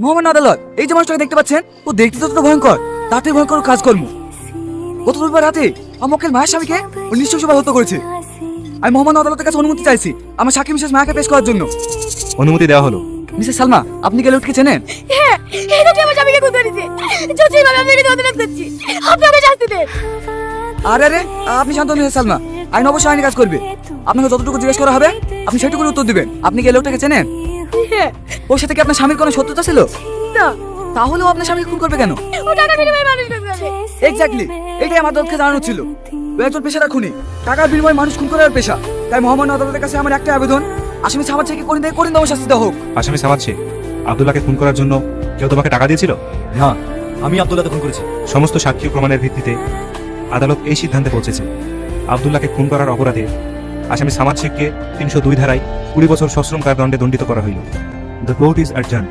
মহামান্য আদালত, এই যে মানুষটাকে দেখতে পাচ্ছেন, ও দেখতে ততটা ভয়ঙ্কর, তাতে ভয়ঙ্কর কাজকর্ম। গত রবিবার রাতে আমার মক্কেল মায়ের স্বামীকে ও নৃশংসভাবে হত্যা করেছে। আমি মহামান্য আদালতের কাছে অনুমতি চাইছি আমার সাক্ষী মিসেস মায়াকে পেশ করার জন্য। অনুমতি দেওয়া হলো। মিসেস সালমা, আপনি কি লোককে চেনেন? হ্যাঁ, এই তো আমার স্বামীকে খুন করেছে। যদি আমি আপনাকে অনুরোধ করছি, আপনি আমাকে শাস্তি দেন। আরে আরে, আপনি শান্ত হন মিসেস সালমা, আইন অবশ্যই আইনি কাজ করবে। আপনাকে যতটুকু জিজ্ঞেস করা হবে আপনি সেটুকুর উত্তর দিবেন। আপনি কি এই লোকটাকে চেনেন? হ্যাঁ। ওর সাথে কি আপনার স্বামীর কোনো শত্রুতা ছিল? না। তাহলেও আপনার স্বামীকে খুন করবে কেন? ও টাকা বিনিময়ে মানুষ খুন করে। এক্স্যাক্টলি, এটাই আমার দলকে জানানো ছিল। ও একজন পেশাদার খুনি, টাকার বিনিময়ে মানুষ খুন করার পেশা। তাই মহামান্য আদালতের কাছে আমার একটা আবেদন, আসামি সামাদ শেখকে করিন দেওয়া শাস্তি দেওয়া হোক। আসামি সামাদ শেখ, আব্দুল্লাহকে খুন করার জন্য কেউ তোমাকে টাকা দিয়েছিল? না, আমি আব্দুল্লাহকে খুন করেছি। সমস্ত সাক্ষী ও প্রমাণের ভিত্তিতে আদালত এই সিদ্ধান্তে পৌঁছেছে, আব্দুল্লাহকে খুন করার অপরাধে আসামি সামাদ শেখকে 302 ধারায় 20 বছর সশ্রম কারাদণ্ডে দণ্ডিত করা হইল। The court is adjourn.